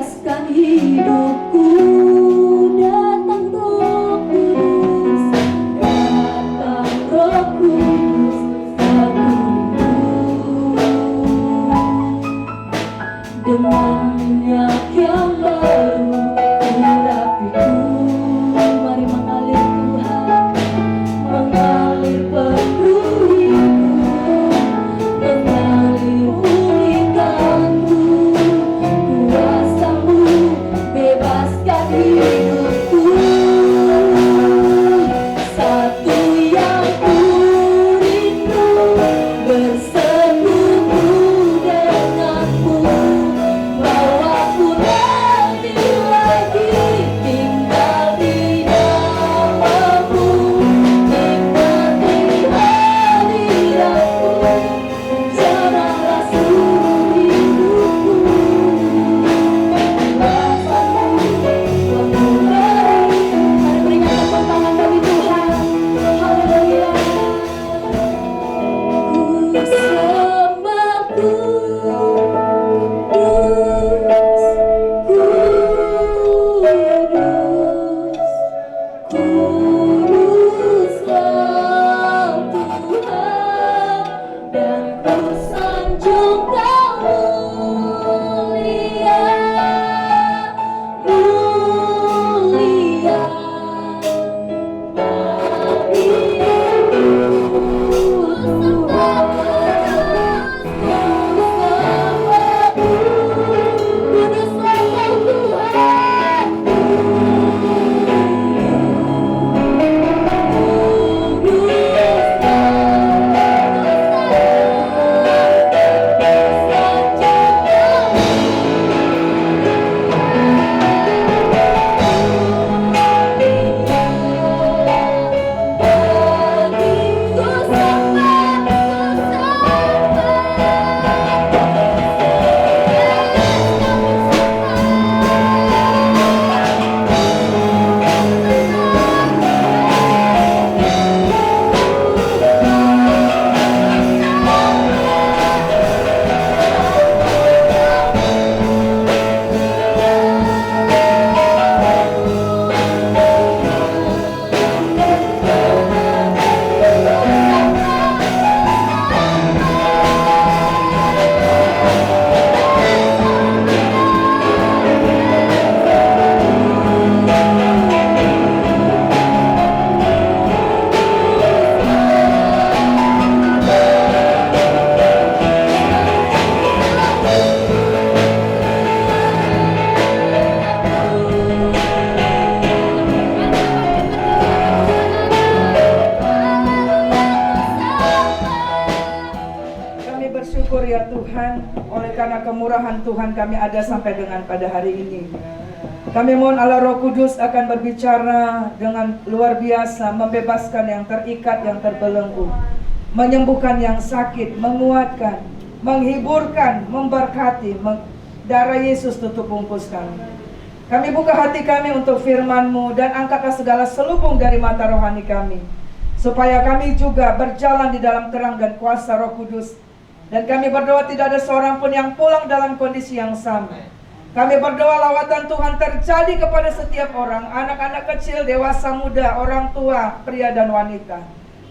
bebaskan hidupku. Datang Roh Kudus, datang Roh Kudus, aku rindu dengan minyak yang baru urapiku. Mari mengalir Tuhan, mengalir penuh hidup, mengalir pulihkanku. Kuasamu bebaskan hidupku. Satu yang ku rindu, bersekutu denganmu. Bawaku lebih lagi tinggal di namamu. Nikmati hadiratmu, janganlah seluruh hidupku. Kuasamu yang memberi. Mari berikan tepuk tangan bagi Tuhan. Haleluya. Ku kuduslah Tuhan, dan ku sanjung Kau mulia, mulia. Kami bersyukur ya Tuhan, oleh karena kemurahan Tuhan kami ada sampai dengan pada hari ini. Kami mohon Allah Roh Kudus akan berbicara dengan luar biasa, membebaskan yang terikat, yang terbelenggu, menyembuhkan yang sakit, menguatkan, menghiburkan, memberkati. Darah Yesus tutup bungkus kami. Kami buka hati kami untuk firman-Mu, dan angkatlah segala selubung dari mata rohani kami, supaya kami juga berjalan di dalam terang dan kuasa Roh Kudus. Dan kami berdoa tidak ada seorang pun yang pulang dalam kondisi yang sama. Kami berdoa lawatan Tuhan terjadi kepada setiap orang, anak-anak kecil, dewasa muda, orang tua, pria dan wanita.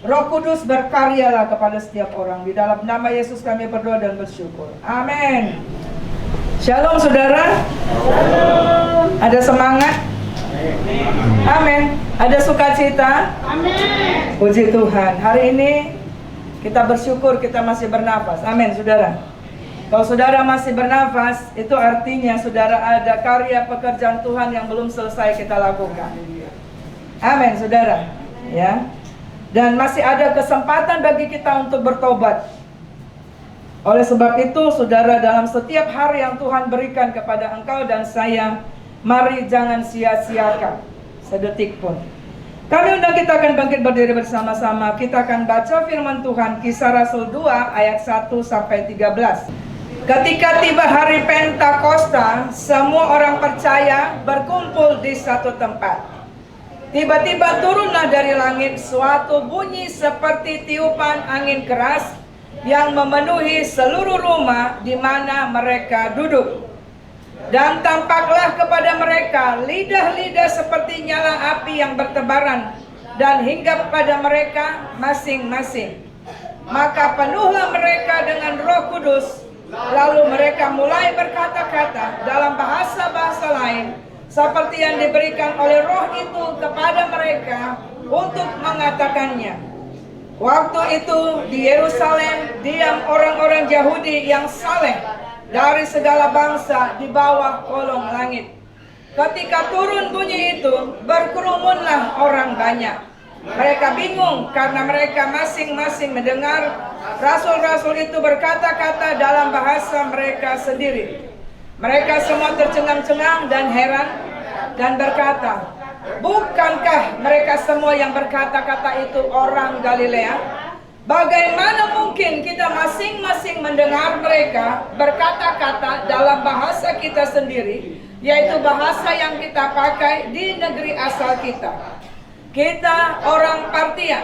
Roh Kudus berkaryalah kepada setiap orang. Di dalam nama Yesus kami berdoa dan bersyukur. Amin. Shalom saudara. Ada semangat? Amin. Ada sukacita? Amin. Puji Tuhan. Hari ini kita bersyukur kita masih bernafas. Amin saudara. Kalau saudara masih bernafas, itu artinya saudara ada karya pekerjaan Tuhan yang belum selesai kita lakukan. Amin saudara. Ya. Dan masih ada kesempatan bagi kita untuk bertobat. Oleh sebab itu saudara, dalam setiap hari yang Tuhan berikan kepada engkau dan saya, mari jangan sia-siakan sedetik pun. Kami undang kita akan bangkit berdiri bersama-sama. Kita akan baca firman Tuhan, Kisah Rasul 2 ayat 1 sampai 13. Ketika tiba hari Pentakosta, semua orang percaya berkumpul di satu tempat. Tiba-tiba turunlah dari langit suatu bunyi seperti tiupan angin keras yang memenuhi seluruh rumah di mana mereka duduk. Dan tampaklah kepada mereka lidah-lidah seperti nyala api yang bertebaran dan hinggap pada mereka masing-masing. Maka penuhlah mereka dengan Roh Kudus, lalu mereka mulai berkata-kata dalam bahasa-bahasa lain seperti yang diberikan oleh Roh itu kepada mereka untuk mengatakannya. Waktu itu di Yerusalem diam orang-orang Yahudi yang saleh dari segala bangsa di bawah kolong langit. Ketika turun bunyi itu, berkerumunlah orang banyak. Mereka bingung karena mereka masing-masing mendengar rasul-rasul itu berkata-kata dalam bahasa mereka sendiri. Mereka semua tercengang-cengang dan heran dan berkata, bukankah mereka semua yang berkata-kata itu orang Galilea? Bagaimana mungkin kita masing-masing mendengar mereka berkata-kata dalam bahasa kita sendiri, yaitu bahasa yang kita pakai di negeri asal kita? Kita orang Partia,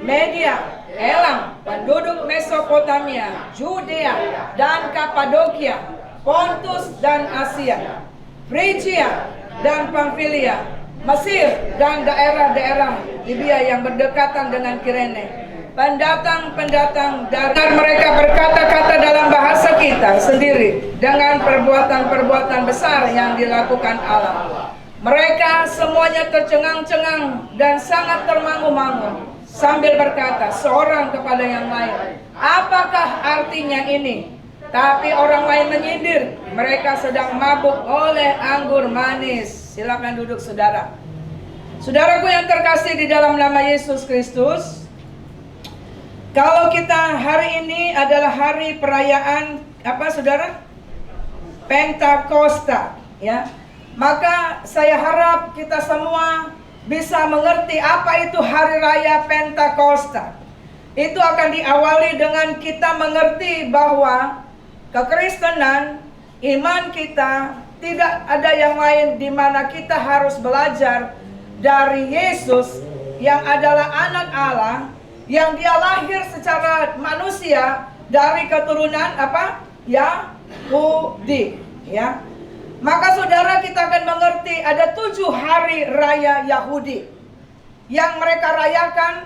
Media, Elam, penduduk Mesopotamia, Judea dan Kapadokia, Pontus dan Asia, Frigia dan Pamfilia, Mesir dan daerah-daerah Libya yang berdekatan dengan Kirene. Pendatang-pendatang dari mereka berkata-kata dalam bahasa kita sendiri dengan perbuatan-perbuatan besar yang dilakukan Allah. Mereka semuanya tercengang-cengang dan sangat termangu-mangu sambil berkata seorang kepada yang lain, apakah artinya ini? Tapi orang lain menyindir, mereka sedang mabuk oleh anggur manis. Silakan duduk saudara. Saudaraku yang terkasih di dalam nama Yesus Kristus, kalau kita hari ini adalah hari perayaan apa saudara? Pentakosta, ya. Maka saya harap kita semua bisa mengerti apa itu hari raya Pentakosta. Itu akan diawali dengan kita mengerti bahwa kekristenan, iman kita tidak ada yang lain di mana kita harus belajar dari Yesus yang adalah anak Allah, yang dia lahir secara manusia dari keturunan apa? Yahudi, ya. Maka saudara kita akan mengerti ada 7 hari raya Yahudi yang mereka rayakan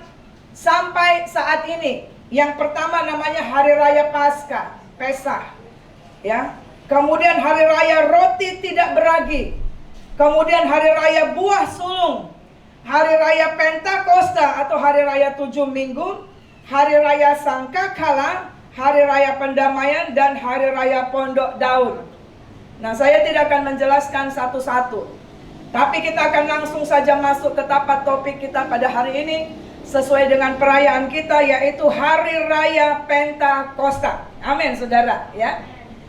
sampai saat ini. Yang pertama namanya hari raya Paskah, Pesah, ya. Kemudian hari raya roti tidak beragi. Kemudian hari raya buah sulung, hari raya Pentakosta atau hari raya 7 minggu, hari raya Sangkakala, hari raya pendamaian, dan hari raya Pondok Daun. Nah, saya tidak akan menjelaskan satu-satu, tapi kita akan langsung saja masuk ke tapak topik kita pada hari ini sesuai dengan perayaan kita, yaitu hari raya Pentakosta. Amin, saudara, ya.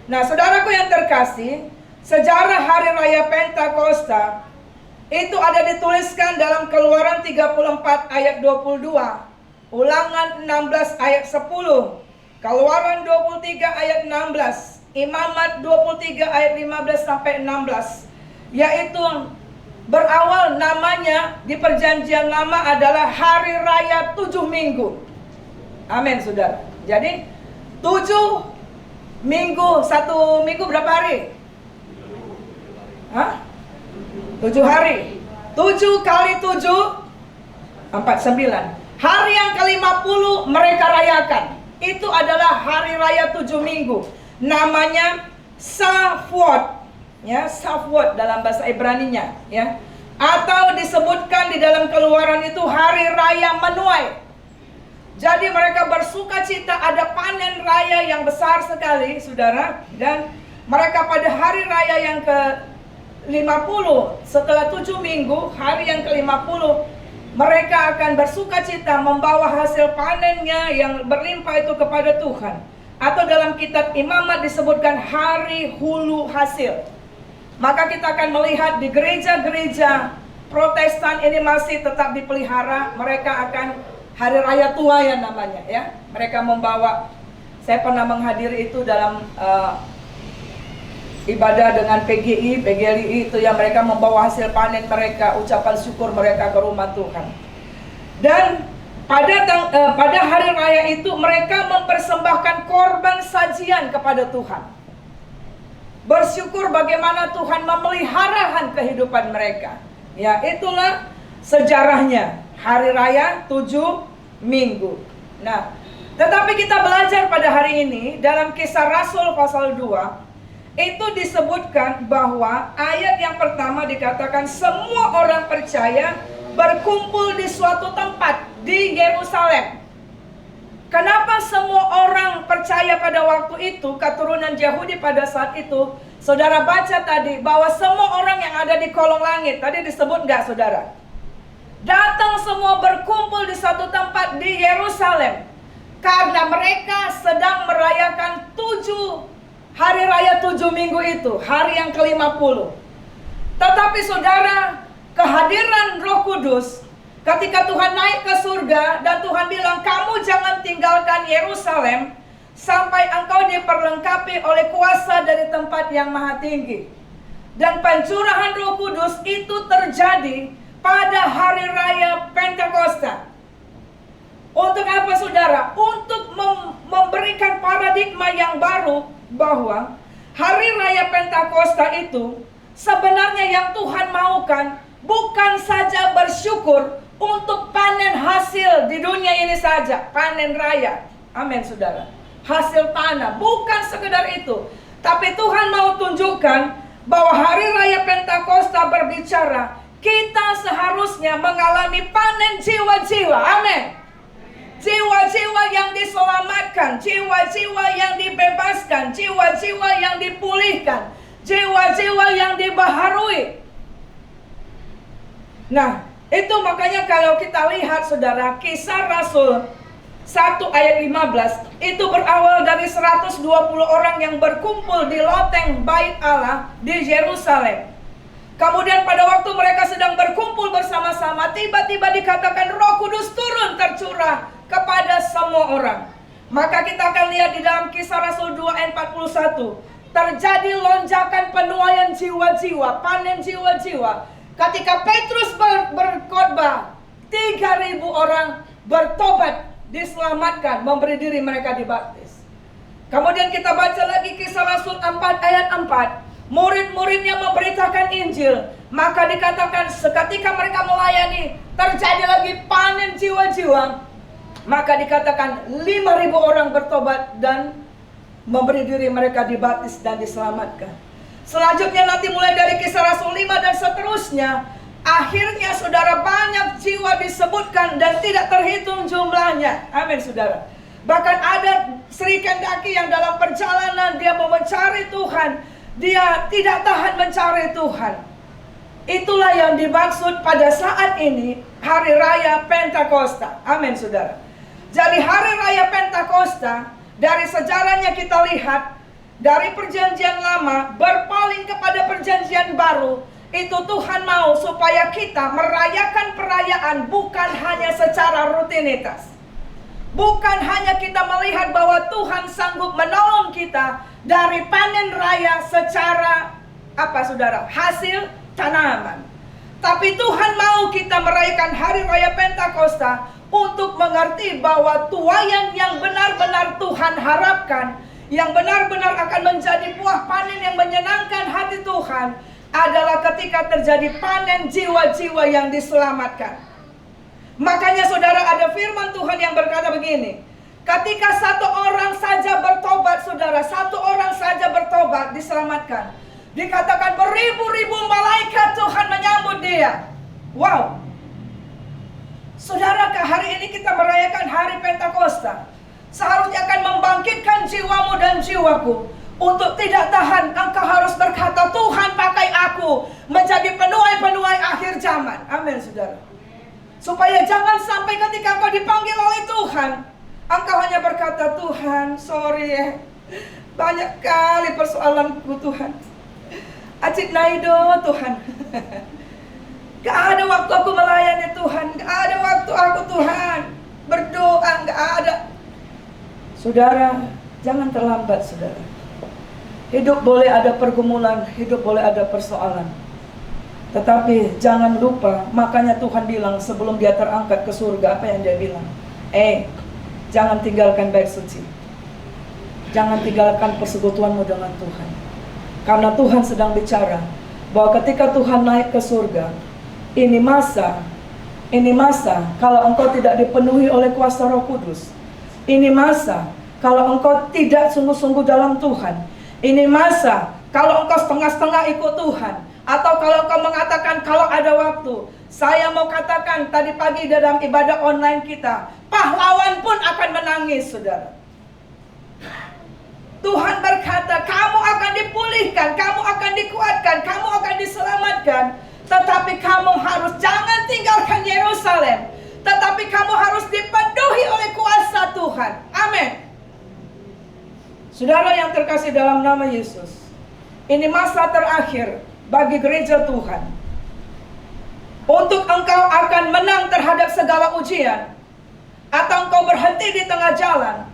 Nah, saudaraku yang terkasih, sejarah hari raya Pentakosta itu ada dituliskan dalam Keluaran 34 ayat 22, Ulangan 16 ayat 10, Keluaran 23 ayat 16, Imamat 23 ayat 15 sampai 16, yaitu berawal namanya di perjanjian lama adalah hari raya 7 minggu. Amin, saudara. Jadi 7 minggu, 1 minggu berapa hari? 7 hari. 7 kali 7 49. Hari yang ke-50 mereka rayakan. Itu adalah hari raya 7 minggu. Namanya Shavuot, ya, Shavuot dalam bahasa Ibraninya, ya. Atau disebutkan di dalam Keluaran itu hari raya menuai. Jadi mereka bersuka cita, ada panen raya yang besar sekali, saudara. Dan mereka pada hari raya yang ke-50 setelah 7 minggu, hari yang ke-50, mereka akan bersuka cita membawa hasil panennya yang berlimpah itu kepada Tuhan. Atau dalam kitab Imamat disebutkan hari hulu hasil. Maka kita akan melihat di gereja-gereja Protestan ini masih tetap dipelihara. Mereka akan hari raya tuayan namanya, ya. Mereka membawa, saya pernah menghadiri itu dalam ibadah dengan PGI itu yang mereka membawa hasil panen mereka, ucapan syukur mereka ke rumah Tuhan. Dan pada hari raya itu mereka mempersembahkan korban sajian kepada Tuhan. bersyukur bagaimana Tuhan memelihara kehidupan mereka. Ya, itulah sejarahnya hari raya 7 minggu. Nah, tetapi kita belajar pada hari ini dalam Kisah Rasul pasal 2, itu disebutkan bahwa ayat yang pertama dikatakan semua orang percaya berkumpul di suatu tempat di Yerusalem. Kenapa semua orang percaya pada waktu itu, keturunan Yahudi pada saat itu? Saudara baca tadi bahwa semua orang yang ada di kolong langit, tadi disebut nggak saudara? Datang semua berkumpul di satu tempat di Yerusalem. Karena mereka sedang merayakan 7 hari raya 7 minggu itu, hari yang ke-50. Tetapi saudara, kehadiran Roh Kudus ketika Tuhan naik ke surga dan Tuhan bilang, kamu jangan tinggalkan Yerusalem sampai engkau diperlengkapi oleh kuasa dari tempat yang maha tinggi. Dan pencurahan Roh Kudus itu terjadi pada hari raya Pentakosta. Untuk apa saudara? Untuk memberikan paradigma yang baru bahwa hari raya Pentakosta itu sebenarnya yang Tuhan maukan bukan saja bersyukur untuk panen hasil di dunia ini saja, panen raya. Amin saudara. Hasil tanah, bukan sekedar itu. Tapi Tuhan mau tunjukkan bahwa hari raya Pentakosta berbicara kita seharusnya mengalami panen jiwa-jiwa. Amin. Jiwa-jiwa yang diselamatkan, jiwa-jiwa yang dibebaskan, jiwa-jiwa yang dipulihkan, jiwa-jiwa yang dibaharui. Nah, itu makanya kalau kita lihat saudara, Kisah Rasul 1 ayat 15, itu berawal dari 120 orang yang berkumpul di loteng Bait Allah di Yerusalem. Kemudian pada waktu mereka sedang berkumpul bersama-sama, tiba-tiba dikatakan Roh Kudus turun tercurah kepada semua orang. Maka kita akan lihat di dalam Kisah Rasul 2 ayat 41, terjadi lonjakan penuaian jiwa-jiwa, panen jiwa-jiwa. Ketika Petrus berkhotbah, 3.000 orang bertobat, diselamatkan, memberi diri mereka dibaptis. Kemudian kita baca lagi Kisah Rasul 4 ayat 4. Murid-muridnya memberitakan Injil. Maka dikatakan seketika mereka melayani, terjadi lagi panen jiwa-jiwa. Maka dikatakan 5.000 orang bertobat dan memberi diri mereka dibaptis dan diselamatkan. Selanjutnya nanti mulai dari Kisah Rasul 5 dan seterusnya, akhirnya saudara banyak jiwa disebutkan dan tidak terhitung jumlahnya. Amin saudara. Bahkan ada Sri Kendaki yang dalam perjalanan dia mau mencari Tuhan, dia tidak tahan mencari Tuhan. Itulah yang dimaksud pada saat ini hari raya Pentakosta. Amin saudara. Jadi hari raya Pentakosta, dari sejarahnya kita lihat, dari perjanjian lama berpaling kepada perjanjian baru, itu Tuhan mau supaya kita merayakan perayaan bukan hanya secara rutinitas. Bukan hanya kita melihat bahwa Tuhan sanggup menolong kita dari panen raya secara apa saudara? Hasil tanaman. Tapi Tuhan mau kita merayakan hari raya Pentakosta untuk mengerti bahwa tuaian yang benar-benar Tuhan harapkan, yang benar-benar akan menjadi buah panen yang menyenangkan hati Tuhan, adalah ketika terjadi panen jiwa-jiwa yang diselamatkan. Makanya saudara, ada firman Tuhan yang berkata begini, ketika satu orang saja bertobat saudara, satu orang saja bertobat diselamatkan, dikatakan beribu-ribu malaikat Tuhan menyambut dia. Wow. Saudara, hari ini kita merayakan hari Pentakosta, seharusnya akan membangkitkan jiwamu dan jiwaku untuk tidak tahan. Engkau harus berkata, Tuhan pakai aku menjadi penuai-penuai akhir zaman. Amin saudara. Supaya jangan sampai ketika engkau dipanggil oleh Tuhan, engkau hanya berkata, Tuhan sorry ya, banyak kali persoalanku Tuhan, acik naido Tuhan. Gak ada waktu aku melayani Tuhan, gak ada waktu aku Tuhan berdoa, gak ada. Saudara, jangan terlambat saudara. Hidup boleh ada pergumulan, hidup boleh ada persoalan, tetapi jangan lupa, makanya Tuhan bilang sebelum dia terangkat ke surga, apa yang dia bilang? Jangan tinggalkan bait suci. Jangan tinggalkan persekutuanmu dengan Tuhan. Karena Tuhan sedang bicara bahwa ketika Tuhan naik ke surga, ini masa kalau engkau tidak dipenuhi oleh kuasa Roh Kudus. Ini masa kalau engkau tidak sungguh-sungguh dalam Tuhan. Ini masa kalau engkau setengah-setengah ikut Tuhan. Atau kalau engkau mengatakan kalau ada waktu. Saya mau katakan tadi pagi dalam ibadah online kita, pahlawan pun akan menangis, saudara. Tuhan berkata, kamu akan dipulihkan, kamu akan dikuatkan, kamu akan diselamatkan. Tetapi kamu harus jangan tinggalkan Yerusalem. Tetapi kamu harus dipenuhi oleh kuasa Tuhan. Amin. Saudara yang terkasih dalam nama Yesus, ini masa terakhir bagi gereja Tuhan. Untuk engkau akan menang terhadap segala ujian, atau engkau berhenti di tengah jalan,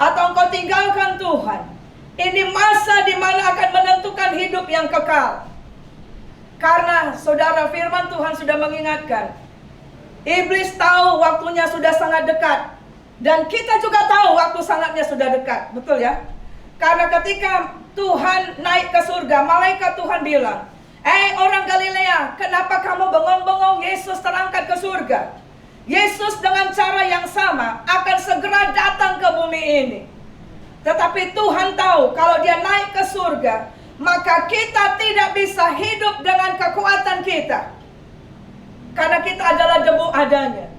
atau engkau tinggalkan Tuhan. Ini masa di mana akan menentukan hidup yang kekal. Karena saudara, firman Tuhan sudah mengingatkan, iblis tahu waktunya sudah sangat dekat, dan kita juga tahu waktu sangatnya sudah dekat. Betul ya? Karena ketika Tuhan naik ke surga, malaikat Tuhan bilang, orang Galilea, kenapa kamu bengong-bengong? Yesus terangkat ke surga. Yesus dengan cara yang sama akan segera datang ke bumi ini. Tetapi Tuhan tahu kalau dia naik ke surga, maka kita tidak bisa hidup dengan kekuatan kita. Karena kita adalah debu adanya.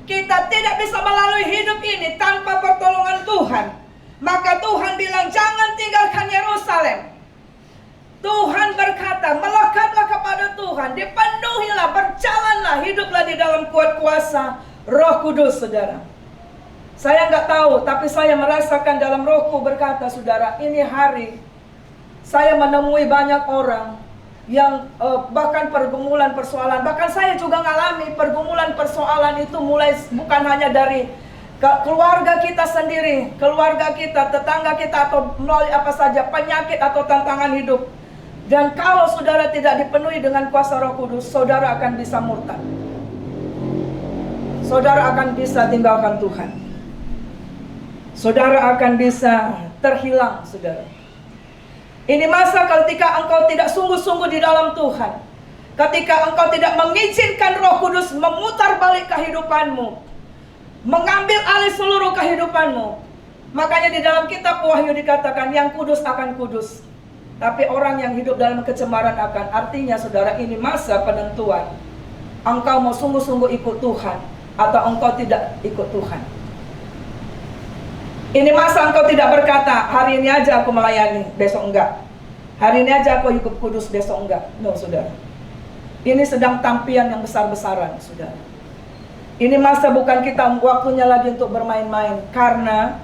Kita tidak bisa melalui hidup ini tanpa pertolongan Tuhan. Maka Tuhan bilang, jangan tinggalkan Yerusalem. Tuhan berkata, melekatlah kepada Tuhan, dipenuhilah, berjalanlah, hiduplah di dalam kuat kuasa Roh Kudus, saudara. Saya nggak tahu, tapi saya merasakan dalam rohku berkata, saudara, ini hari saya menemui banyak orang yang bahkan pergumulan persoalan, bahkan saya juga ngalami pergumulan persoalan itu mulai bukan hanya dari keluarga kita sendiri, keluarga kita, tetangga kita, atau melalui apa saja, penyakit atau tantangan hidup. Dan kalau saudara tidak dipenuhi dengan kuasa Roh Kudus, saudara akan bisa murtad. Saudara akan bisa tinggalkan Tuhan. Saudara akan bisa terhilang, saudara. Ini masa ketika engkau tidak sungguh-sungguh di dalam Tuhan. Ketika engkau tidak mengizinkan Roh Kudus memutar balik kehidupanmu, mengambil alih seluruh kehidupanmu. Makanya di dalam kitab Wahyu dikatakan, yang kudus akan kudus. Tapi orang yang hidup dalam kecemaran akan. Artinya saudara, ini masa penentuan. Engkau mau sungguh-sungguh ikut Tuhan, atau engkau tidak ikut Tuhan. Ini masa engkau tidak berkata, hari ini aja aku melayani, besok enggak. Hari ini aja aku hidup kudus, besok enggak. No, saudara. Ini sedang tampian yang besar-besaran, saudara. Ini masa bukan kita waktunya lagi untuk bermain-main. Karena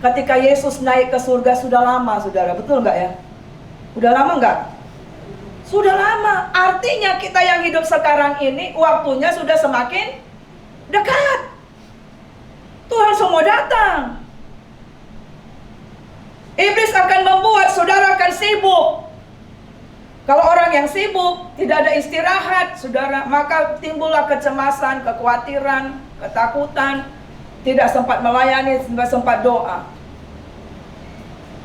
ketika Yesus naik ke surga sudah lama, saudara. Betul enggak ya? Udah lama enggak? Sudah lama. Artinya kita yang hidup sekarang ini waktunya sudah semakin dekat. Tuhan semua datang. Iblis akan membuat saudara akan sibuk. Kalau orang yang sibuk, tidak ada istirahat, saudara, maka timbullah kecemasan, kekhawatiran, ketakutan, tidak sempat melayani, tidak sempat doa.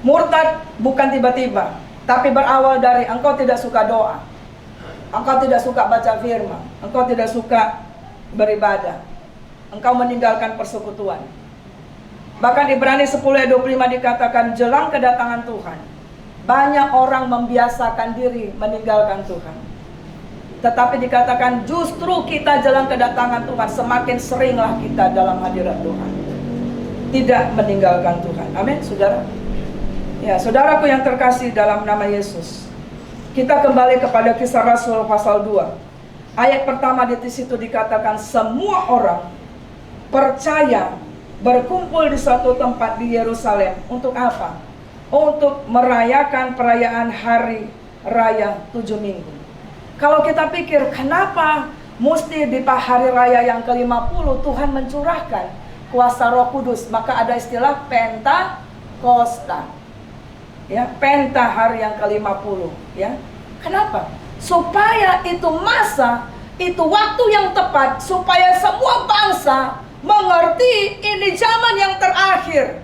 Murtad bukan tiba-tiba, tapi berawal dari engkau tidak suka doa, engkau tidak suka baca firman, engkau tidak suka beribadah, engkau meninggalkan persekutuan. Bahkan Ibrani 10 ayat 25 dikatakan, jelang kedatangan Tuhan, banyak orang membiasakan diri meninggalkan Tuhan. Tetapi dikatakan justru kita jelang kedatangan Tuhan, semakin seringlah kita dalam hadirat Tuhan, tidak meninggalkan Tuhan. Amin, saudara. Ya, saudaraku yang terkasih dalam nama Yesus, kita kembali kepada Kisah Rasul pasal 2. Ayat pertama di situ dikatakan, semua orang percaya berkumpul di suatu tempat di Yerusalem. Untuk apa? Untuk merayakan perayaan hari raya 7 minggu. Kalau kita pikir, kenapa mesti di hari raya yang ke-50 Tuhan mencurahkan kuasa Roh Kudus? Maka ada istilah Pentakosta. Ya, Penta hari yang ke-50, ya. Kenapa? Supaya itu masa, itu waktu yang tepat, supaya semua bangsa mengerti ini zaman yang terakhir,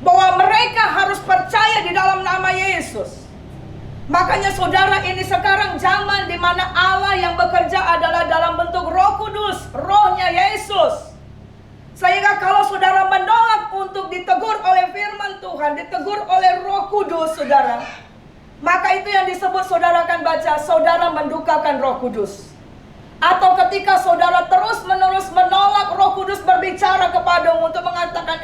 bahwa mereka harus percaya di dalam nama Yesus. Makanya saudara, ini sekarang zaman di mana Allah yang bekerja adalah dalam bentuk Roh Kudus, Rohnya Yesus. Sehingga kalau saudara menolak untuk ditegur oleh firman Tuhan, ditegur oleh Roh Kudus, saudara, maka itu yang disebut, saudara akan baca, saudara mendukakan Roh Kudus. Atau ketika saudara terus-menerus menolak Roh Kudus berbicara kepadamu untuk mengatakan,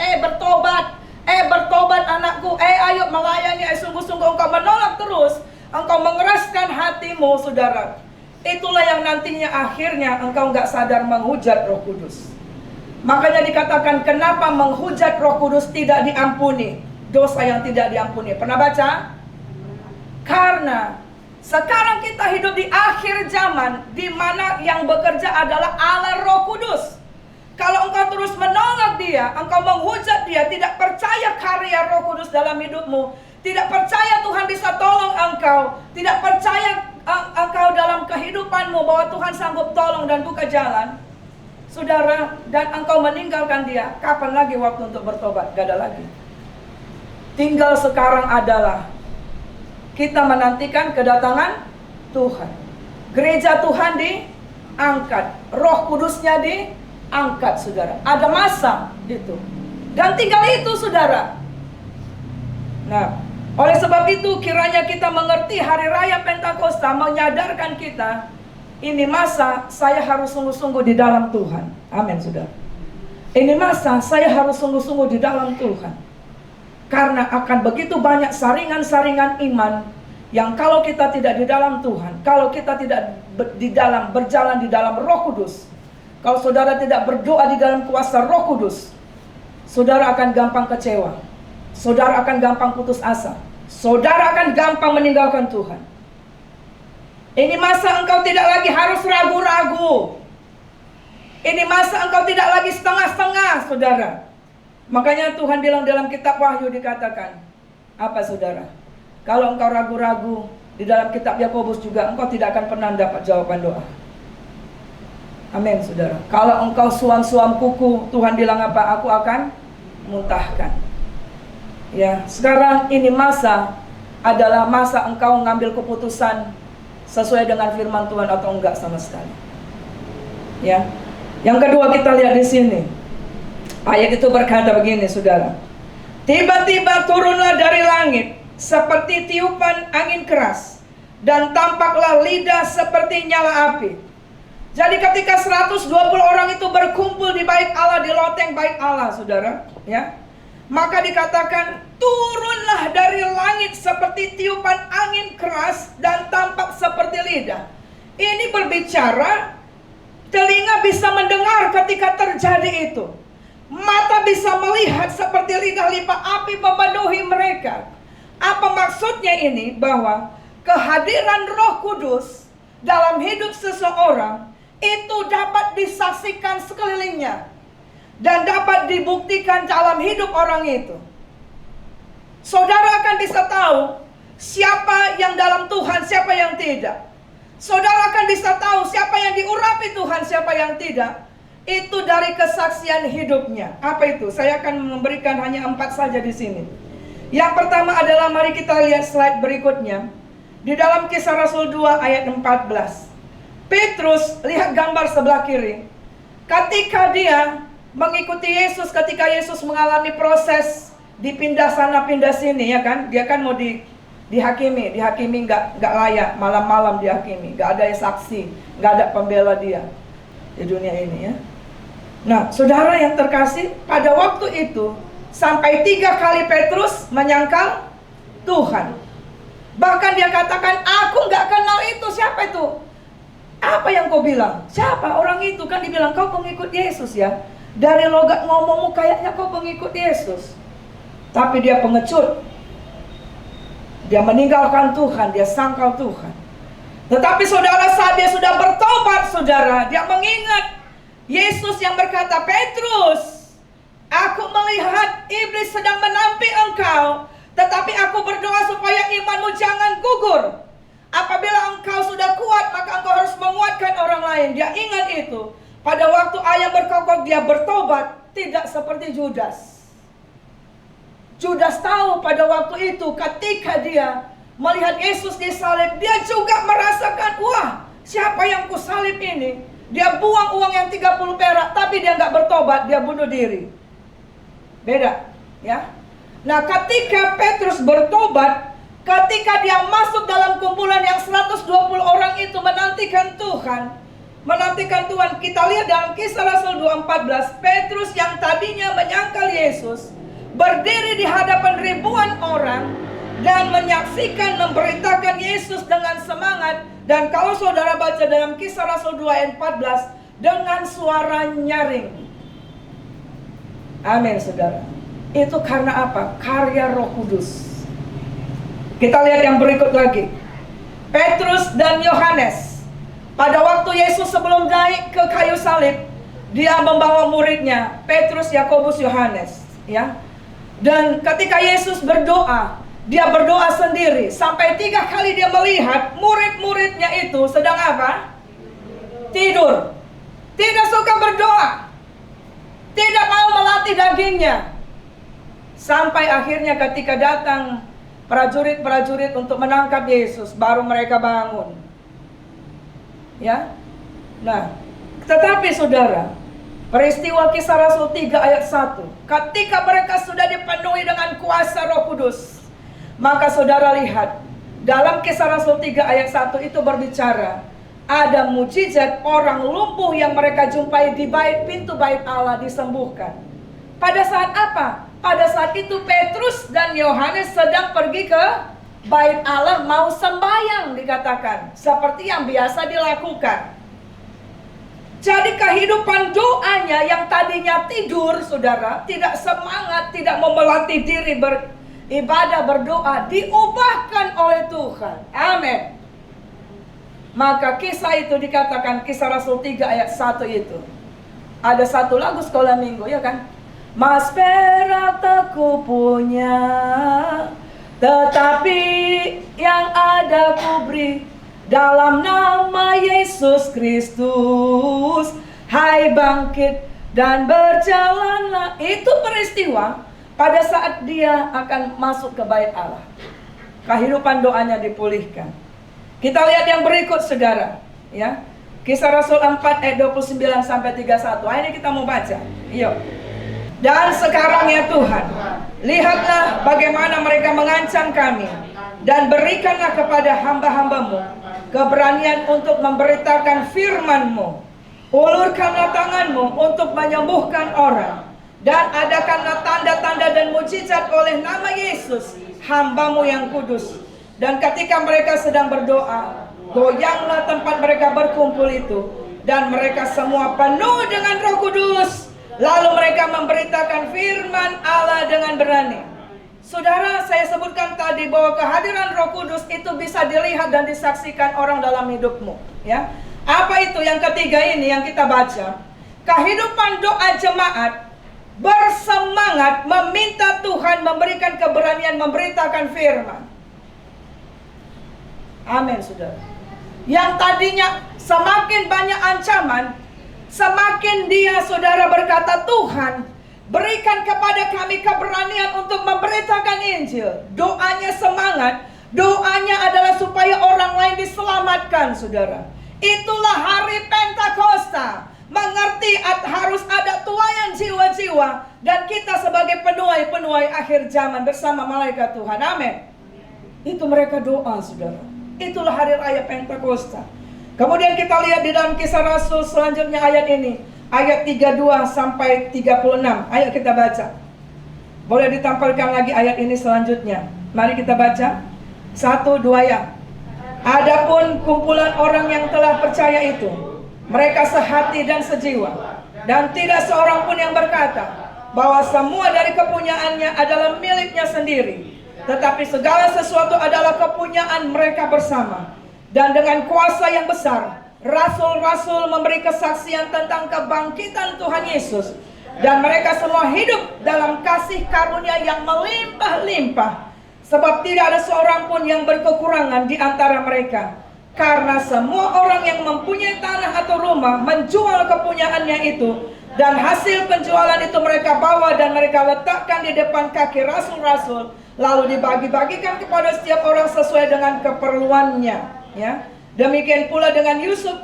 bertobat anakku, ayo melayani, sungguh-sungguh engkau menolak terus, engkau mengeraskan hatimu, saudara. Itulah yang nantinya akhirnya engkau nggak sadar menghujat Roh Kudus. Makanya dikatakan, kenapa menghujat Roh Kudus tidak diampuni, dosa yang tidak diampuni. Pernah baca? Karena sekarang kita hidup di akhir zaman, di mana yang bekerja adalah Allah Roh Kudus. Kalau engkau terus menolak dia, engkau menghujat dia, tidak percaya karya Roh Kudus dalam hidupmu, tidak percaya Tuhan bisa tolong engkau, tidak percaya engkau dalam kehidupanmu bahwa Tuhan sanggup tolong dan buka jalan, saudara, dan engkau meninggalkan dia, kapan lagi waktu untuk bertobat? Gak ada lagi. Tinggal sekarang adalah kita menantikan kedatangan Tuhan. Gereja Tuhan diangkat, Roh Kudusnya diangkat, saudara. Ada masa itu. Dan tinggal itu, saudara. Nah, oleh sebab itu kiranya kita mengerti hari raya Pentakosta menyadarkan kita, ini masa saya harus sungguh-sungguh di dalam Tuhan. Amin, saudara. Ini masa saya harus sungguh-sungguh di dalam Tuhan. Karena akan begitu banyak saringan-saringan iman yang kalau kita tidak di dalam Tuhan, kalau kita tidak berjalan di dalam Roh Kudus, kalau saudara tidak berdoa di dalam kuasa Roh Kudus, saudara akan gampang kecewa, saudara akan gampang putus asa, saudara akan gampang meninggalkan Tuhan. Ini masa engkau tidak lagi harus ragu-ragu. Ini masa engkau tidak lagi setengah-setengah, saudara. Makanya Tuhan bilang dalam kitab Wahyu, dikatakan apa, saudara? Kalau engkau ragu-ragu, di dalam kitab Yakobus juga, engkau tidak akan pernah dapat jawaban doa. Amin, saudara. Kalau engkau suam-suam kuku, Tuhan bilang apa? Aku akan muntahkan. Ya, sekarang ini masa adalah masa engkau mengambil keputusan sesuai dengan firman Tuhan atau enggak sama sekali. Ya. Yang kedua kita lihat di sini. Ayat itu berkata begini, saudara. Tiba-tiba turunlah dari langit seperti tiupan angin keras, dan tampaklah lidah seperti nyala api. Jadi ketika 120 orang itu berkumpul di bait Allah, di loteng bait Allah, saudara, ya, maka dikatakan turunlah dari langit seperti tiupan angin keras dan tampak seperti lidah. Ini berbicara, telinga bisa mendengar ketika terjadi itu. Mata bisa melihat seperti lidah lipat api memenuhi mereka. Apa maksudnya ini? Bahwa kehadiran Roh Kudus dalam hidup seseorang itu dapat disaksikan sekelilingnya dan dapat dibuktikan dalam hidup orang itu. Saudara akan bisa tahu siapa yang dalam Tuhan, siapa yang tidak. Saudara akan bisa tahu siapa yang diurapi Tuhan, siapa yang tidak. Itu dari kesaksian hidupnya. Apa itu? Saya akan memberikan hanya 4 saja di sini. Yang pertama adalah, mari kita lihat slide berikutnya. Di dalam Kisah Rasul 2 ayat 14. Petrus, lihat gambar sebelah kiri. Ketika dia mengikuti Yesus, ketika Yesus mengalami proses dipindah sana pindah sini, ya kan? Dia kan mau dihakimi nggak layak, malam-malam dihakimi, nggak ada saksi, nggak ada pembela dia di dunia ini, ya. Nah, saudara yang terkasih, pada waktu itu sampai 3 kali Petrus menyangkal Tuhan. Bahkan dia katakan, aku nggak kenal itu. Siapa itu? Apa yang kau bilang? Siapa orang itu? Kan dibilang kau pengikut Yesus, ya. Dari logat ngomongmu kayaknya kau pengikut Yesus. Tapi dia pengecut. Dia meninggalkan Tuhan, dia sangkal Tuhan. Tetapi saudara, saat dia sudah bertobat, saudara, dia mengingat Yesus yang berkata, Petrus, aku melihat iblis sedang menampi engkau, tetapi aku berdoa supaya imanmu jangan gugur. Apabila engkau sudah kuat, maka engkau harus menguatkan orang lain. Dia ingat itu. Pada waktu ayam berkokok, dia bertobat, tidak seperti Judas. Judas tahu pada waktu itu ketika dia melihat Yesus disalib, dia juga merasakan, wah, siapa yang kusalib ini? Dia buang uang yang 30 perak, tapi dia nggak bertobat, dia bunuh diri. Beda, ya. Nah, ketika Petrus bertobat, ketika dia masuk dalam kumpulan yang 120 orang itu menantikan Tuhan, kita lihat dalam Kisah Rasul 2:14, Petrus yang tadinya menyangkal Yesus, berdiri di hadapan ribuan orang dan menyaksikan, memberitakan Yesus dengan semangat. Dan kalau saudara baca dalam Kisah Rasul 2 ayat 14, dengan suara nyaring. Amin, saudara. Itu karena apa? Karya Roh Kudus. Kita lihat yang berikut lagi. Petrus dan Yohanes. Pada waktu Yesus sebelum naik ke kayu salib, dia membawa muridnya, Petrus, Yakobus, Yohanes, ya. Dan ketika Yesus berdoa, dia berdoa sendiri. Sampai 3 kali dia melihat murid-muridnya itu sedang apa? Tidur. Tidak suka berdoa. Tidak mau melatih dagingnya. Sampai akhirnya ketika datang prajurit-prajurit untuk menangkap Yesus, baru mereka bangun. Ya. Nah, tetapi saudara, peristiwa Kisah Rasul 3 ayat 1, ketika mereka sudah dipenuhi dengan kuasa Roh Kudus, maka saudara lihat, dalam Kisah Rasul 3 ayat 1 itu berbicara, ada mujizat orang lumpuh yang mereka jumpai di pintu bait Allah disembuhkan. Pada saat apa? Pada saat itu Petrus dan Yohanes sedang pergi ke bait Allah mau sembahyang, dikatakan, seperti yang biasa dilakukan. Jadi kehidupan doanya yang tadinya tidur, saudara, tidak semangat, tidak mau melatih diri beribadah, berdoa, diubahkan oleh Tuhan. Amin. Maka kisah itu dikatakan, Kisah Rasul 3 ayat 1 itu. Ada satu lagu sekolah minggu, ya kan? Mas perak tak ku punya, tetapi yang ada ku beri dalam nama Yesus Kristus. Hai bangkit dan berjalanlah. Itu peristiwa pada saat dia akan masuk ke bait Allah. Kehidupan doanya dipulihkan. Kita lihat yang berikut, saudara, ya. Kisah Rasul 4 ayat 29 sampai 31. Ini kita mau baca. Yuk. Dan sekarang ya Tuhan, lihatlah bagaimana mereka mengancam kami, dan berikanlah kepada hamba-hambamu keberanian untuk memberitakan firman-Mu. Ulurkanlah tangan-Mu untuk menyembuhkan orang, dan adakanlah tanda-tanda dan mujizat oleh nama Yesus, hamba-Mu yang kudus. Dan ketika mereka sedang berdoa, goyanglah tempat mereka berkumpul itu, dan mereka semua penuh dengan Roh Kudus. Lalu mereka memberitakan firman Allah dengan berani. Saudara, saya sebutkan tadi bahwa kehadiran Roh Kudus itu bisa dilihat dan disaksikan orang dalam hidupmu, ya. Apa itu yang ketiga ini yang kita baca? Kehidupan doa jemaat bersemangat meminta Tuhan memberikan keberanian memberitakan firman. Amin, saudara. Yang tadinya semakin banyak ancaman, semakin dia, saudara, berkata, Tuhan, berikan kepada kami keberanian untuk memberitakan Injil. Doanya semangat, doanya adalah supaya orang lain diselamatkan, saudara. Itulah hari Pentakosta. Mengerti harus ada tuaian jiwa-jiwa, dan kita sebagai penuai akhir zaman bersama malaikat Tuhan. Amin. Itu mereka doa, saudara. Itulah hari raya Pentakosta. Kemudian kita lihat di dalam Kisah Rasul selanjutnya ayat ini, ayat 32 sampai 36. Ayo kita baca. Boleh ditampilkan lagi ayat ini selanjutnya. Mari kita baca. 1, 2 ya. Adapun kumpulan orang yang telah percaya itu, mereka sehati dan sejiwa, dan tidak seorang pun yang berkata bahwa semua dari kepunyaannya adalah miliknya sendiri, tetapi segala sesuatu adalah kepunyaan mereka bersama. Dan dengan kuasa yang besar, rasul-rasul memberi kesaksian tentang kebangkitan Tuhan Yesus, dan mereka semua hidup dalam kasih karunia yang melimpah-limpah, sebab tidak ada seorang pun yang berkekurangan di antara mereka. Karena semua orang yang mempunyai tanah atau rumah menjual kepunyaannya itu, dan hasil penjualan itu mereka bawa dan mereka letakkan di depan kaki rasul-rasul, lalu dibagi-bagikan kepada setiap orang sesuai dengan keperluannya, ya. Demikian pula dengan Yusuf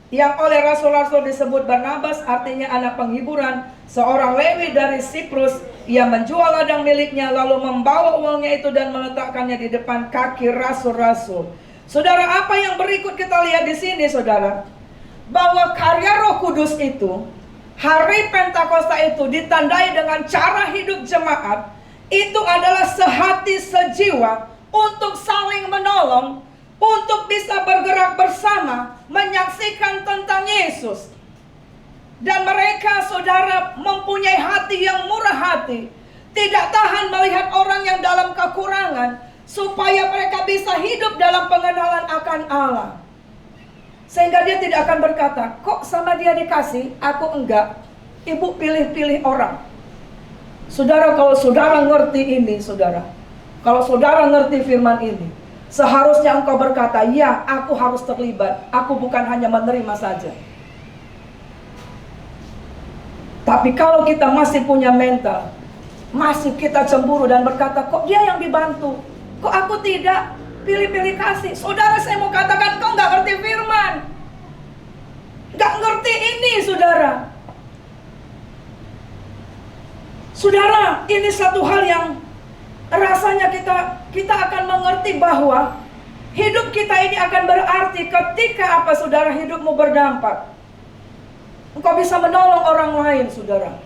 yang oleh rasul-rasul disebut Barnabas, artinya anak penghiburan, seorang Lewi dari Siprus. Ia menjual ladang miliknya lalu membawa uangnya itu dan meletakkannya di depan kaki rasul-rasul. Saudara, apa yang berikut kita lihat di sini, saudara, bahwa karya Roh Kudus itu, hari Pentakosta itu ditandai dengan cara hidup jemaat itu adalah sehati sejiwa untuk saling menolong, untuk bisa bergerak bersama menyaksikan tentang Yesus. Dan mereka, saudara, mempunyai hati yang murah hati, tidak tahan melihat orang yang dalam kekurangan, supaya mereka bisa hidup dalam pengenalan akan Allah. Sehingga dia tidak akan berkata, kok sama dia dikasih, aku enggak. Ibu pilih-pilih orang. Saudara, kalau saudara ngerti ini, saudara, kalau saudara ngerti firman ini, seharusnya engkau berkata, ya, aku harus terlibat. Aku bukan hanya menerima saja. Tapi kalau kita masih punya mental, masih kita cemburu dan berkata, kok dia yang dibantu, kok aku tidak, pilih-pilih kasih. Saudara, saya mau katakan, kau nggak ngerti firman, nggak ngerti ini, saudara. Saudara, ini satu hal yang rasanya kita akan mengerti bahwa hidup kita ini akan berarti ketika apa, saudara, hidupmu berdampak. Engkau bisa menolong orang lain, saudara.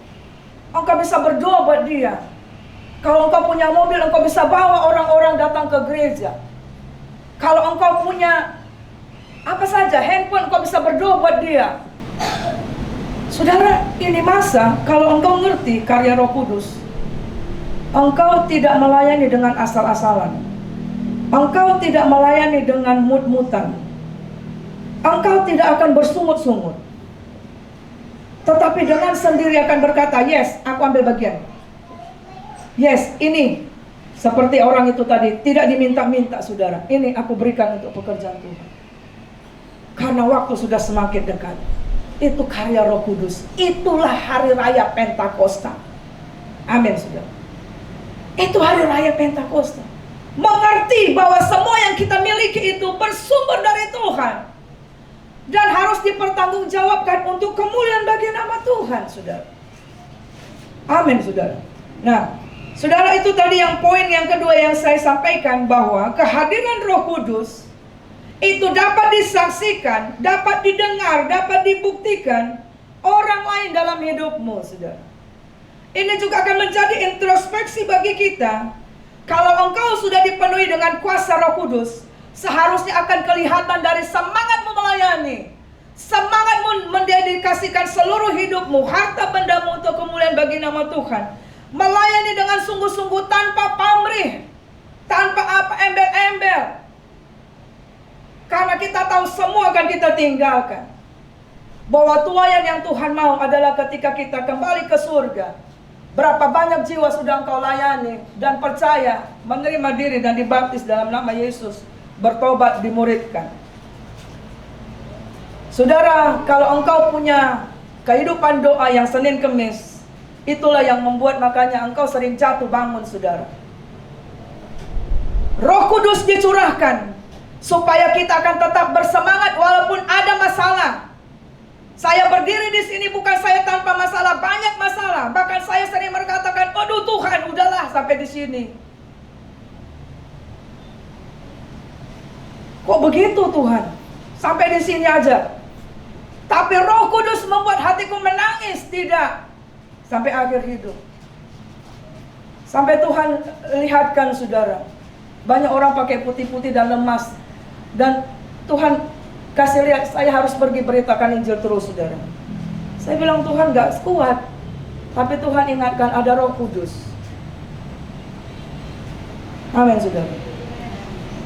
Engkau bisa berdoa buat dia. Kalau engkau punya mobil, engkau bisa bawa orang-orang datang ke gereja. Kalau engkau punya apa saja, handphone, engkau bisa berdoa buat dia. Saudara, ini masa kalau engkau ngerti karya Roh Kudus, engkau tidak melayani dengan asal-asalan. Engkau tidak melayani dengan mut-mutan. Engkau tidak akan bersungut-sungut. Tetapi dengan sendiri akan berkata, yes, aku ambil bagian. Yes, ini seperti orang itu tadi, tidak diminta-minta, saudara. Ini aku berikan untuk pekerjaan Tuhan. Karena waktu sudah semakin dekat. Itu karya Roh Kudus. Itulah hari raya Pentakosta. Amin, saudara. Itu hari raya Pentakosta. Mengerti bahwa semua yang kita miliki itu bersumber dari Tuhan. Dan harus dipertanggungjawabkan untuk kemuliaan bagi nama Tuhan, saudara. Amin, saudara. Nah, saudara, itu tadi yang poin yang kedua yang saya sampaikan, bahwa kehadiran Roh Kudus itu dapat disaksikan, dapat didengar, dapat dibuktikan orang lain dalam hidupmu, saudara. Ini juga akan menjadi introspeksi bagi kita. Kalau engkau sudah dipenuhi dengan kuasa Roh Kudus, seharusnya akan kelihatan dari semangatmu melayani, semangatmu mendedikasikan seluruh hidupmu, harta bendamu untuk kemuliaan bagi nama Tuhan. Melayani dengan sungguh-sungguh tanpa pamrih, tanpa apa embel-embel. Karena kita tahu semua akan kita tinggalkan. Bahwa tuayan yang Tuhan mau adalah ketika kita kembali ke surga. Berapa banyak jiwa sudah engkau layani dan percaya, menerima diri dan dibaptis dalam nama Yesus, bertobat, dimuridkan. Saudara, kalau engkau punya kehidupan doa yang Senin Kemis, itulah yang membuat makanya engkau sering jatuh bangun, saudara. Roh Kudus dicurahkan supaya kita akan tetap bersemangat walaupun ada masalah. Saya berdiri di sini bukan saya tanpa masalah, banyak masalah. Bahkan saya sering berkatakan, aduh Tuhan, udahlah sampai di sini. Kok begitu Tuhan? Sampai di sini aja. Tapi Roh Kudus membuat hatiku menangis, tidak. Sampai akhir hidup. Sampai Tuhan lihatkan, saudara, banyak orang pakai putih-putih dan lemas. Dan Tuhan kasih lihat, saya harus pergi beritakan Injil terus, saudara. Saya bilang, Tuhan gak kuat. Tapi Tuhan ingatkan ada Roh Kudus. Amin, saudara.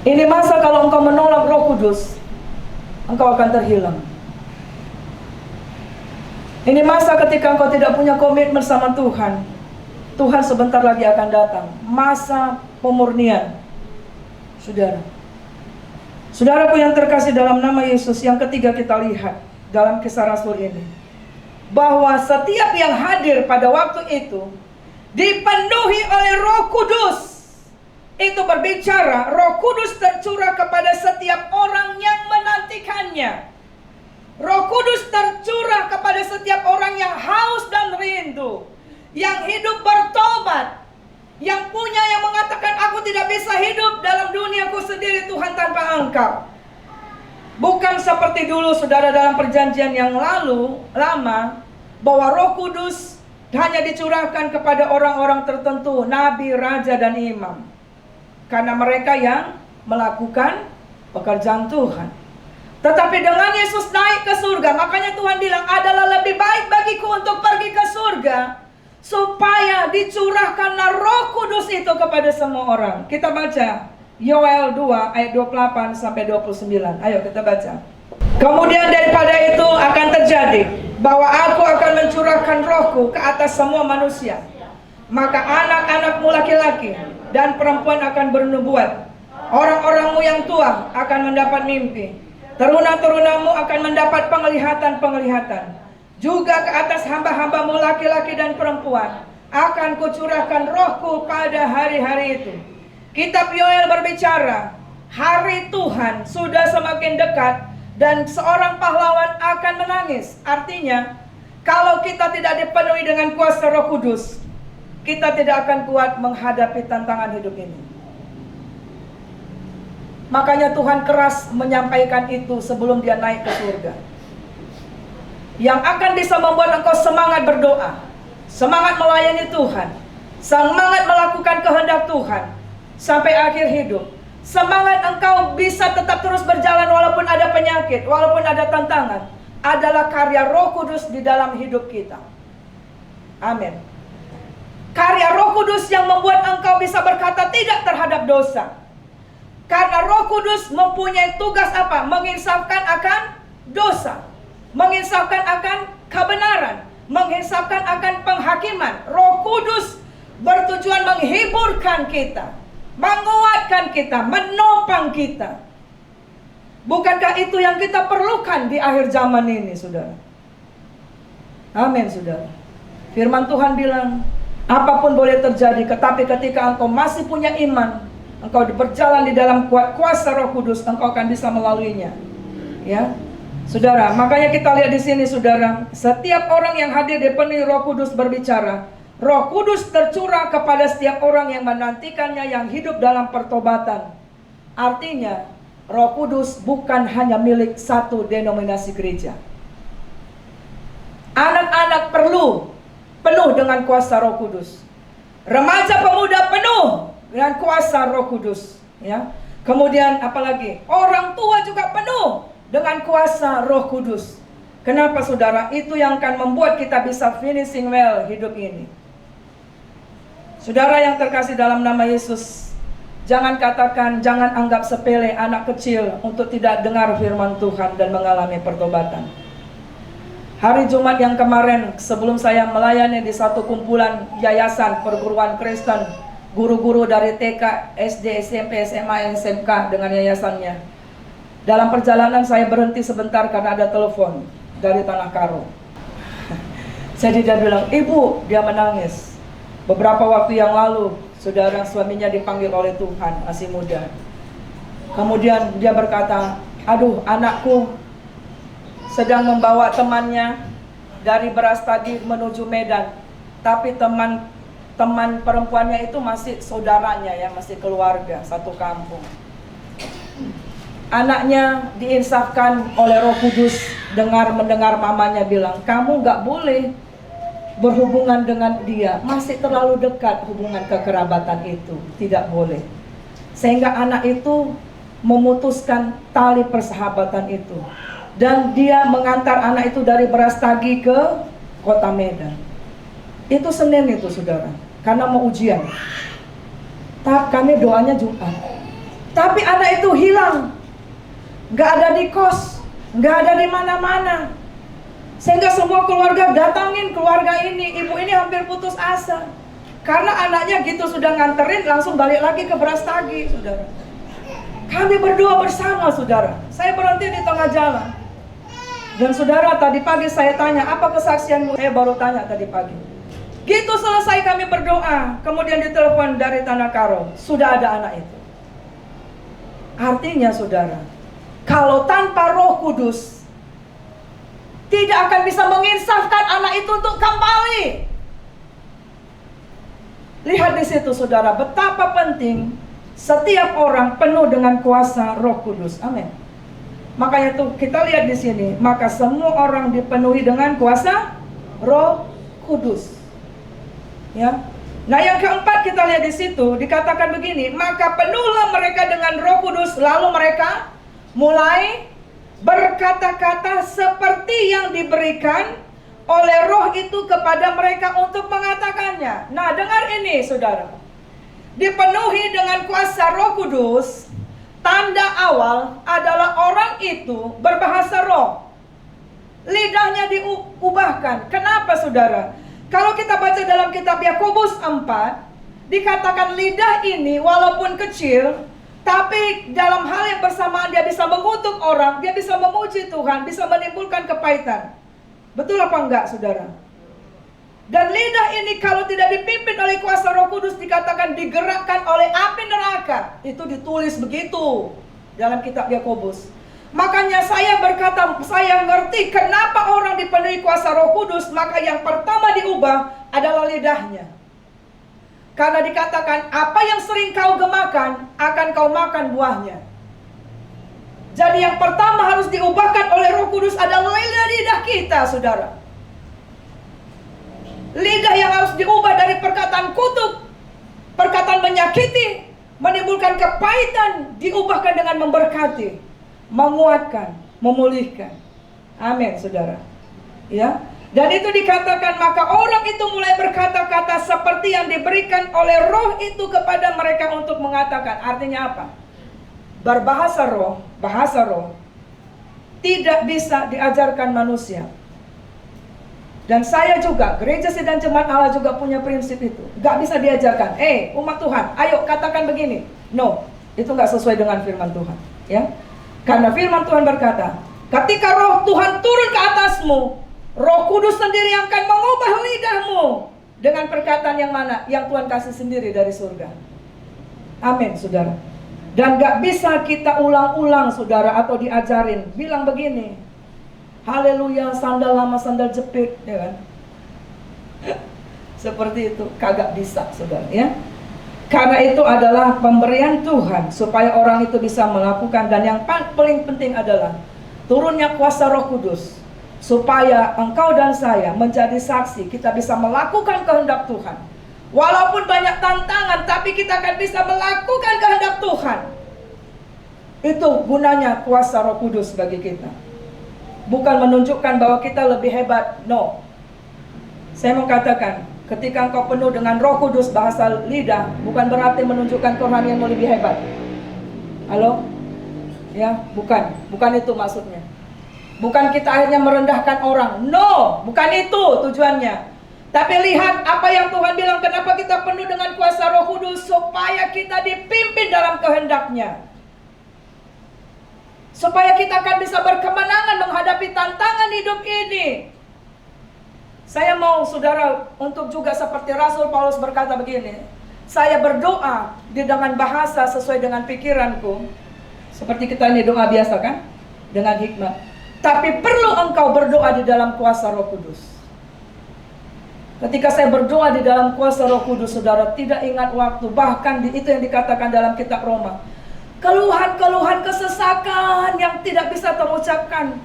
Ini masa kalau engkau menolak Roh Kudus, engkau akan terhilang. Ini masa ketika engkau tidak punya komitmen sama Tuhan, Tuhan sebentar lagi akan datang. Masa pemurnian, saudara. Saudaraku yang terkasih dalam nama Yesus, yang ketiga kita lihat dalam Kisah Rasul ini, bahwa setiap yang hadir pada waktu itu dipenuhi oleh Roh Kudus. itu berbicara Roh Kudus tercurah kepada setiap orang yang menantikannya. Roh Kudus tercurah kepada setiap orang yang haus dan rindu, yang hidup bertobat, yang mengatakan aku tidak bisa hidup dalam duniaku sendiri Tuhan tanpa Engkau. Bukan seperti dulu saudara dalam perjanjian yang lama, bahwa Roh Kudus hanya dicurahkan kepada orang-orang tertentu, nabi, raja, dan imam, karena mereka yang melakukan pekerjaan Tuhan. Tetapi dengan Yesus naik ke surga, makanya Tuhan bilang adalah lebih baik bagiku untuk pergi ke surga, supaya dicurahkanlah Roh Kudus itu kepada semua orang. Kita baca Yoel 2 ayat 28 sampai 29. Ayo kita baca. Kemudian daripada itu akan terjadi bahwa aku akan mencurahkan rohku ke atas semua manusia. Maka anak-anakmu laki-laki dan perempuan akan bernubuat. Orang-orangmu yang tua akan mendapat mimpi. Teruna-terunamu akan mendapat penglihatan-penglihatan. Juga ke atas hamba-hambamu laki-laki dan perempuan akan kucurahkan rohku pada hari-hari itu. Kitab Yoel berbicara, hari Tuhan sudah semakin dekat dan seorang pahlawan akan menangis. Artinya, kalau kita tidak dipenuhi dengan kuasa Roh Kudus, kita tidak akan kuat menghadapi tantangan hidup ini. Makanya Tuhan keras menyampaikan itu sebelum dia naik ke surga. Yang akan bisa membuat engkau semangat berdoa, semangat melayani Tuhan, semangat melakukan kehendak Tuhan sampai akhir hidup. Semangat engkau bisa tetap terus berjalan walaupun ada penyakit, walaupun ada tantangan, adalah karya Roh Kudus di dalam hidup kita. Amin. Karya Roh Kudus yang membuat engkau bisa berkata tidak terhadap dosa. Karena Roh Kudus mempunyai tugas apa? Menginsafkan akan dosa, menginsafkan akan kebenaran, menginsafkan akan penghakiman. Roh Kudus bertujuan menghiburkan kita, menguatkan kita, menopang kita. Bukankah itu yang kita perlukan di akhir zaman ini, saudara? Amin, saudara. Firman Tuhan bilang, apapun boleh terjadi, tetapi ketika engkau masih punya iman, engkau berjalan di dalam kuasa Roh Kudus, engkau akan bisa melaluinya. Ya, saudara. Makanya kita lihat di sini, saudara. Setiap orang yang hadir dipenuhi Roh Kudus berbicara. Roh Kudus tercurah kepada setiap orang yang menantikannya, yang hidup dalam pertobatan. Artinya, Roh Kudus bukan hanya milik satu denominasi gereja. Anak-anak perlu penuh dengan kuasa Roh Kudus. Remaja pemuda penuh dengan kuasa Roh Kudus, ya. Kemudian apalagi? Orang tua juga penuh dengan kuasa Roh Kudus. Kenapa, saudara? Itu yang akan membuat kita bisa finishing well hidup ini. Saudara yang terkasih dalam nama Yesus, jangan anggap sepele anak kecil untuk tidak dengar firman Tuhan dan mengalami pertobatan. Hari Jumat yang kemarin, sebelum saya melayani di satu kumpulan yayasan perguruan Kristen, guru-guru dari TK, SD, SMP, SMA, SMK dengan yayasannya. Dalam perjalanan saya berhenti sebentar karena ada telepon dari Tanah Karo. Jadi dia bilang, ibu, dia menangis. Beberapa waktu yang lalu, saudara, suaminya dipanggil oleh Tuhan, masih muda. Kemudian dia berkata, aduh, anakku sedang membawa temannya dari Brastagi menuju Medan. Tapi teman perempuannya itu masih saudaranya, ya, masih keluarga, satu kampung. Anaknya diinsafkan oleh Roh Kudus, mendengar mamanya bilang, kamu gak boleh berhubungan dengan dia, masih terlalu dekat hubungan kekerabatan itu, tidak boleh. Sehingga anak itu memutuskan tali persahabatan itu, dan dia mengantar anak itu dari Brastagi ke kota Medan. Itu Senin itu, saudara, karena mau ujian. Kami doanya Jumat. Tapi anak itu hilang, gak ada di kos, gak ada di mana-mana. Sehingga semua keluarga datangin keluarga ini. Ibu ini hampir putus asa, karena anaknya gitu sudah nganterin, langsung balik lagi ke Brastagi, saudara. Kami berdua bersama, saudara. Saya berhenti di tengah jalan. Dan saudara, tadi pagi saya tanya, apa kesaksianmu? Saya baru tanya tadi pagi. Gitu selesai kami berdoa, kemudian ditelepon dari Tanah Karo, sudah ada anak itu. Artinya saudara, kalau tanpa Roh Kudus, tidak akan bisa menginsafkan anak itu untuk kembali. Lihat di situ saudara, betapa penting setiap orang penuh dengan kuasa Roh Kudus. Amin. Makanya tuh kita lihat di sini, maka semua orang dipenuhi dengan kuasa Roh Kudus. Ya. Nah, yang keempat kita lihat di situ dikatakan begini, maka penuhlah mereka dengan Roh Kudus, lalu mereka mulai berkata-kata seperti yang diberikan oleh Roh itu kepada mereka untuk mengatakannya. Nah, dengar ini saudara. Dipenuhi dengan kuasa Roh Kudus, tanda awal adalah orang itu berbahasa roh. Lidahnya diubahkan. Kenapa saudara? Kalau kita baca dalam kitab Yakobus 4, dikatakan lidah ini walaupun kecil, tapi dalam hal yang bersamaan dia bisa mengutuk orang, dia bisa memuji Tuhan, bisa menimbulkan kepahitan. Betul apa enggak saudara? Dan lidah ini kalau tidak dipimpin oleh kuasa Roh Kudus dikatakan digerakkan oleh api neraka. Itu ditulis begitu dalam kitab Yakobus. Makanya saya berkata, saya ngerti kenapa orang dipenuhi kuasa Roh Kudus. Maka yang pertama diubah adalah lidahnya. Karena dikatakan apa yang sering kau gemakan akan kau makan buahnya. Jadi yang pertama harus diubahkan oleh Roh Kudus adalah lidah kita saudara. Lidah yang harus diubah dari perkataan kutuk, perkataan menyakiti, menimbulkan kepahitan, diubahkan dengan memberkati, menguatkan, memulihkan. Amin saudara. Ya. Dan itu dikatakan maka orang itu mulai berkata-kata seperti yang diberikan oleh Roh itu kepada mereka untuk mengatakan. Artinya apa? Berbahasa roh, bahasa roh tidak bisa diajarkan manusia. Dan saya juga, gereja Sidang Jemaat Allah juga punya prinsip itu. Gak bisa diajarkan, umat Tuhan, ayo katakan begini. No, itu gak sesuai dengan firman Tuhan. Ya, karena firman Tuhan berkata, ketika Roh Tuhan turun ke atasmu, Roh Kudus sendiri yang akan mengubah lidahmu dengan perkataan yang mana? Yang Tuhan kasih sendiri dari surga. Amin saudara. Dan gak bisa kita ulang-ulang saudara atau diajarin. Bilang begini, haleluya, sandal lama sandal jepit, ya kan? Seperti itu, kagak bisa saudara ya. Karena itu adalah pemberian Tuhan supaya orang itu bisa melakukan. Dan yang paling penting adalah turunnya kuasa Roh Kudus, supaya engkau dan saya menjadi saksi. Kita bisa melakukan kehendak Tuhan. Walaupun banyak tantangan, tapi kita akan bisa melakukan kehendak Tuhan. Itu gunanya kuasa Roh Kudus bagi kita. Bukan menunjukkan bahwa kita lebih hebat. No. Saya mau katakan, ketika engkau penuh dengan Roh Kudus, bahasa lidah, bukan berarti menunjukkan kerohanianmu lebih hebat. Halo? Ya, bukan itu maksudnya. Bukan kita akhirnya merendahkan orang. No, bukan itu tujuannya. Tapi lihat apa yang Tuhan bilang, kenapa kita penuh dengan kuasa Roh Kudus, supaya kita dipimpin dalam kehendaknya. Supaya kita akan bisa berkemenangan menghadapi tantangan hidup ini. Saya mau saudara untuk juga seperti Rasul Paulus berkata begini, saya berdoa dengan bahasa sesuai dengan pikiranku. Seperti kita ini doa biasa kan? Dengan hikmat. Tapi perlu engkau berdoa di dalam kuasa Roh Kudus. Ketika saya berdoa di dalam kuasa Roh Kudus, saudara tidak ingat waktu. Bahkan itu yang dikatakan dalam kitab Roma. Keluhan-keluhan kesesakan yang tidak bisa terucapkan.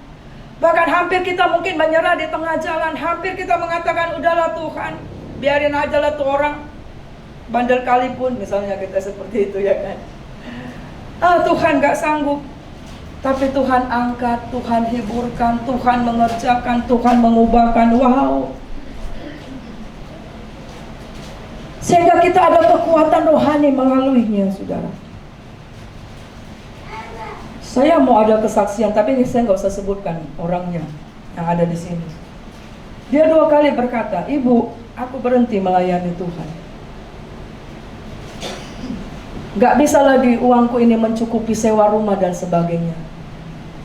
Bahkan hampir kita mungkin menyerah di tengah jalan. Hampir kita mengatakan, udahlah Tuhan, biarin aja lah tuh orang. Bandel kali pun misalnya kita seperti itu ya kan. Tuhan gak sanggup. Tapi Tuhan angkat, Tuhan hiburkan, Tuhan mengerjakan, Tuhan mengubahkan. Wow. Sehingga kita ada kekuatan rohani melaluinya, saudara. Saya mau ada kesaksian, tapi ini saya nggak usah sebutkan orangnya yang ada di sini. Dia 2 kali berkata, Ibu, aku berhenti melayani Tuhan. Nggak bisa lagi uangku ini mencukupi sewa rumah dan sebagainya.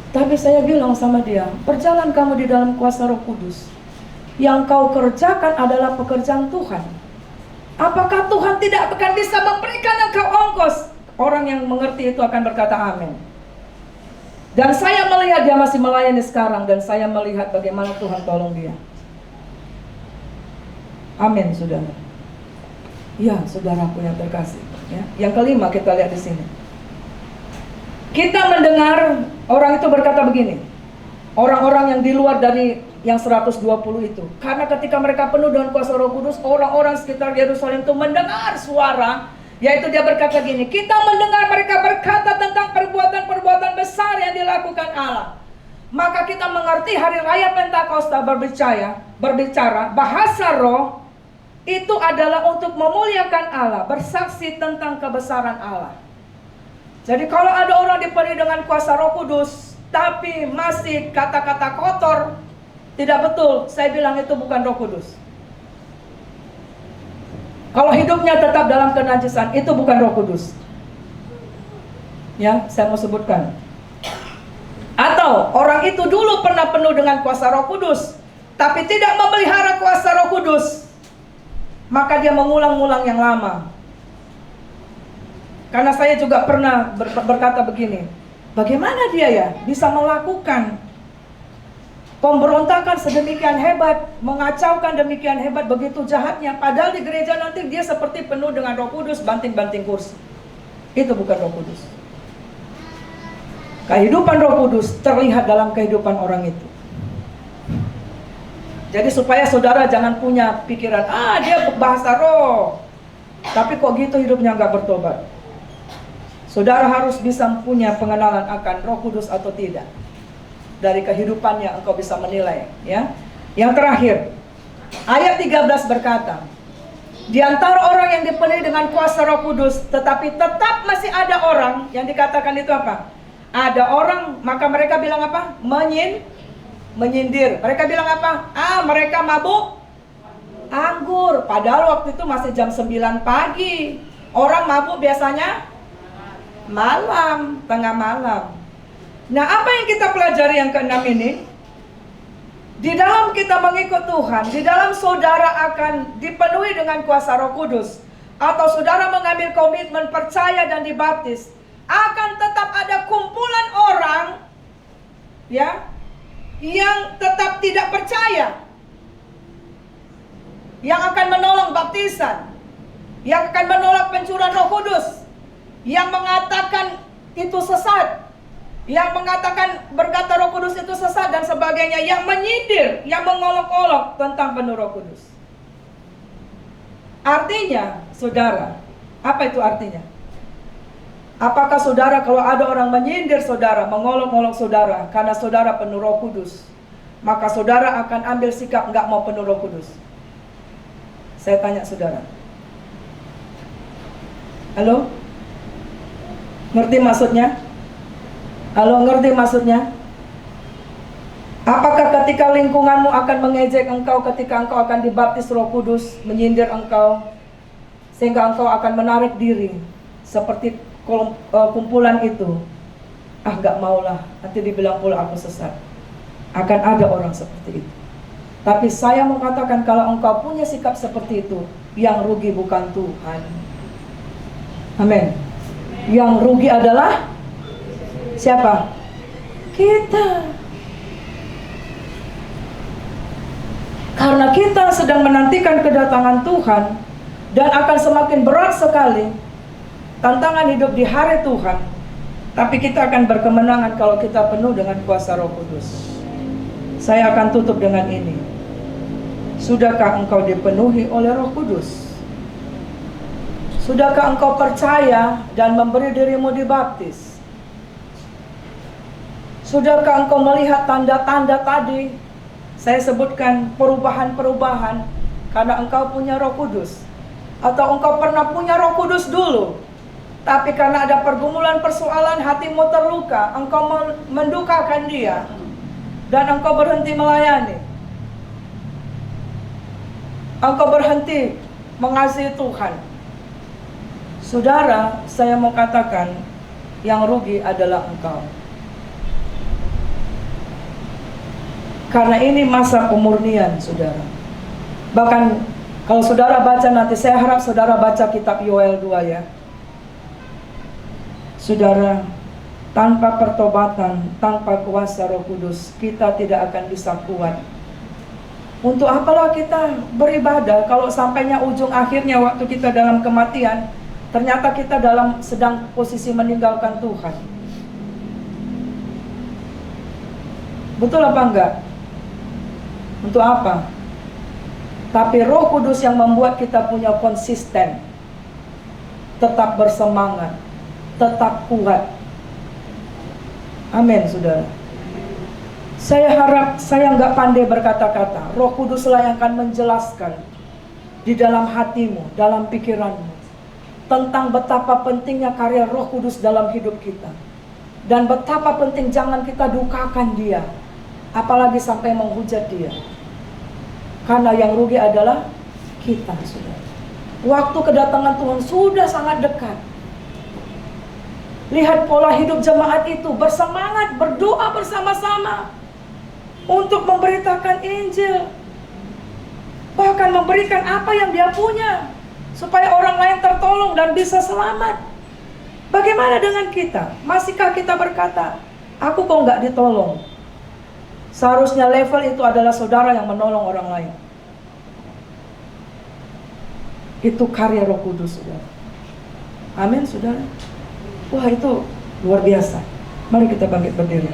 Tapi saya bilang sama dia, berjalan kamu di dalam kuasa Roh Kudus. Yang kau kerjakan adalah pekerjaan Tuhan. Apakah Tuhan tidak akan bisa memberikan engkau ongkos? Orang yang mengerti itu akan berkata amin. Dan saya melihat dia masih melayani sekarang, dan saya melihat bagaimana Tuhan tolong dia. Amin, saudara. Ya, saudaraku yang terkasih. Ya. Yang kelima kita lihat di sini. Kita mendengar orang itu berkata begini. Orang-orang yang di luar dari yang 120 itu. Karena ketika mereka penuh dengan kuasa Roh Kudus, orang-orang sekitar Yerusalem itu mendengar suara, yaitu dia berkata gini, kita mendengar mereka berkata tentang perbuatan-perbuatan besar yang dilakukan Allah. Maka kita mengerti hari raya Pentakosta berbicara bahasa roh itu adalah untuk memuliakan Allah, bersaksi tentang kebesaran Allah. Jadi kalau ada orang dipenuhi dengan kuasa Roh Kudus, tapi masih kata-kata kotor, tidak betul. Saya bilang itu bukan Roh Kudus. Kalau hidupnya tetap dalam kenajisan, itu bukan Roh Kudus. Ya, saya mau sebutkan. Atau orang itu dulu pernah penuh dengan kuasa Roh Kudus, tapi tidak memelihara kuasa Roh Kudus, maka dia mengulang-ulang yang lama. Karena saya juga pernah berkata begini, bagaimana dia ya bisa melakukan pemberontakan sedemikian hebat, mengacaukan demikian hebat, begitu jahatnya, padahal di gereja nanti dia seperti penuh dengan Roh Kudus, banting-banting kursi. Itu bukan Roh Kudus. Kehidupan Roh Kudus terlihat dalam kehidupan orang itu. Jadi supaya saudara jangan punya pikiran, dia bahasa roh, tapi kok gitu hidupnya nggak bertobat. Saudara harus bisa punya pengenalan akan Roh Kudus atau tidak. Dari kehidupannya engkau bisa menilai, ya. Yang terakhir, ayat 13 berkata, di antara orang yang dipenuhi dengan kuasa Roh Kudus, tetapi tetap masih ada orang yang dikatakan itu apa? Ada orang, maka mereka bilang apa? Menyindir. Mereka bilang apa? Mereka mabuk anggur. Padahal waktu itu masih jam 9 pagi. Orang mabuk biasanya malam, tengah malam. Nah, apa yang kita pelajari yang keenam ini? Di dalam kita mengikut Tuhan, di dalam saudara akan dipenuhi dengan kuasa Roh Kudus, atau saudara mengambil komitmen percaya dan dibaptis, akan tetap ada kumpulan orang ya yang tetap tidak percaya, yang akan menolak baptisan, yang akan menolak pencurahan Roh Kudus, yang mengatakan itu sesat, yang mengatakan berkata Roh Kudus itu sesat dan sebagainya, yang menyindir, yang mengolok-olok tentang penuh Roh Kudus. Artinya, saudara, apa itu artinya? Apakah saudara kalau ada orang menyindir saudara, mengolok-olok saudara karena saudara penuh Roh Kudus, maka saudara akan ambil sikap nggak mau penuh Roh Kudus? Saya tanya saudara. Halo? Ngerti maksudnya? Halo, ngerti maksudnya? Apakah ketika lingkunganmu akan mengejek engkau ketika engkau akan dibaptis Roh Kudus, menyindir engkau, sehingga engkau akan menarik diri seperti kumpulan itu? Gak maulah, nanti dibilang pula aku sesat. Akan ada orang seperti itu. Tapi saya mau katakan, kalau engkau punya sikap seperti itu, yang rugi bukan Tuhan. Amin. Yang rugi adalah siapa? Kita. Karena kita sedang menantikan kedatangan Tuhan, dan akan semakin berat sekali tantangan hidup di hari Tuhan. Tapi kita akan berkemenangan kalau kita penuh dengan kuasa Roh Kudus. Saya akan tutup dengan ini. Sudahkah engkau dipenuhi oleh Roh Kudus? Sudahkah engkau percaya dan memberi dirimu dibaptis? Sudahkah engkau melihat tanda-tanda tadi? Saya sebutkan perubahan-perubahan karena engkau punya Roh Kudus. Atau engkau pernah punya Roh Kudus dulu, tapi karena ada pergumulan persoalan, hatimu terluka, engkau mendukakan dia, dan engkau berhenti melayani. Engkau berhenti mengasihi Tuhan. Saudara, saya mau katakan, yang rugi adalah engkau. Karena ini masa pemurnian, saudara. Bahkan kalau saudara baca nanti, saya harap saudara baca kitab Yoel 2 ya. Saudara, tanpa pertobatan, tanpa kuasa Roh Kudus, kita tidak akan bisa kuat. Untuk apalah kita beribadah kalau sampainya ujung akhirnya waktu kita dalam kematian, ternyata kita sedang posisi meninggalkan Tuhan. Betul apa enggak? Untuk apa? Tapi Roh Kudus yang membuat kita punya konsisten, tetap bersemangat, tetap kuat. Amin, saudara. Saya harap saya nggak pandai berkata-kata. Roh Kuduslah yang akan menjelaskan di dalam hatimu, dalam pikiranmu, tentang betapa pentingnya karya Roh Kudus dalam hidup kita. Dan betapa penting jangan kita dukakan dia, apalagi sampai menghujat dia. Karena yang rugi adalah kita, saudara. Waktu kedatangan Tuhan sudah sangat dekat. Lihat pola hidup jemaat itu, bersemangat, berdoa bersama-sama untuk memberitakan Injil. Bahkan memberikan apa yang dia punya, supaya orang lain tertolong dan bisa selamat. Bagaimana dengan kita? Masihkah kita berkata, aku kok nggak ditolong? Seharusnya level itu adalah saudara yang menolong orang lain. Itu karya Roh Kudus, saudara. Amin, saudara. Wah, itu luar biasa. Mari kita bangkit berdiri.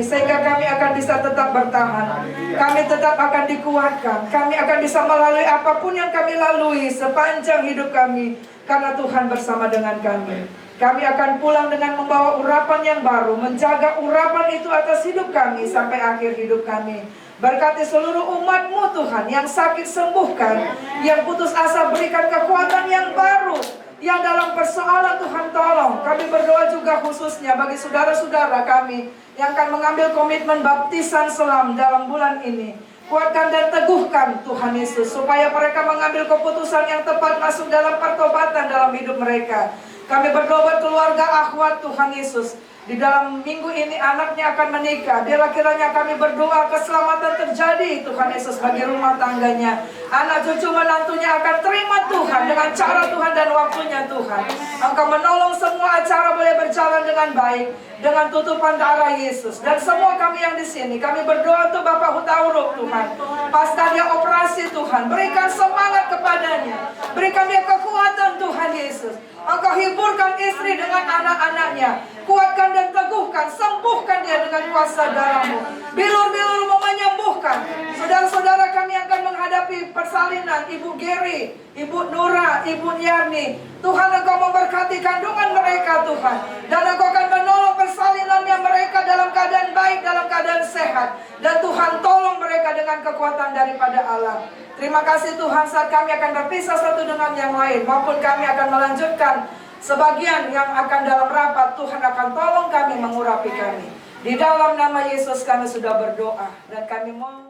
Sehingga kami akan bisa tetap bertahan. Kami tetap akan dikuatkan. Kami akan bisa melalui apapun yang kami lalui sepanjang hidup kami, karena Tuhan bersama dengan kami. Kami akan pulang dengan membawa urapan yang baru, menjaga urapan itu atas hidup kami sampai akhir hidup kami. Berkati seluruh umat-Mu Tuhan, yang sakit sembuhkan, yang putus asa berikan kekuatan yang baru, yang dalam persoalan Tuhan tolong. Kami berdoa juga khususnya bagi saudara-saudara kami yang akan mengambil komitmen baptisan selam dalam bulan ini. Kuatkan dan teguhkan Tuhan Yesus, supaya mereka mengambil keputusan yang tepat masuk dalam pertobatan dalam hidup mereka. Kami berdoa buat keluarga akhwat Tuhan Yesus. Di dalam minggu ini anaknya akan menikah. Biarlah kiranya kami berdoa keselamatan terjadi Tuhan Yesus bagi rumah tangganya. Anak cucu menantunya akan terima Tuhan dengan cara Tuhan dan waktunya Tuhan. Engkau menolong semua acara boleh berjalan dengan baik, dengan tutupan darah Yesus. Dan semua kami yang di sini, kami berdoa untuk Bapak Hutauruk Tuhan. Pasca dia operasi Tuhan, berikan semangat kepadanya, berikan dia kekuatan Tuhan Yesus. Engkau hiburkan istri dengan anak-anaknya, kuatkan dan teguhkan, sembuhkan dia dengan kuasa darah-Mu. Bilur-bilur-Mu menyembuhkan. Saudara-saudara kami akan menghadapi persalinan Ibu Geri, Ibu Nura, Ibu Yani. Tuhan, Engkau memberkati kandungan mereka Tuhan, dan Engkau akan menolong persalinannya mereka dalam keadaan baik, dalam keadaan sehat. Dan Tuhan tolong mereka dengan kekuatan daripada Allah. Terima kasih Tuhan, saat kami akan berpisah satu dengan yang lain, maupun kami akan melanjutkan sebagian yang akan dalam rapat, Tuhan akan tolong kami, mengurapi kami. Di dalam nama Yesus kami sudah berdoa, dan kami mau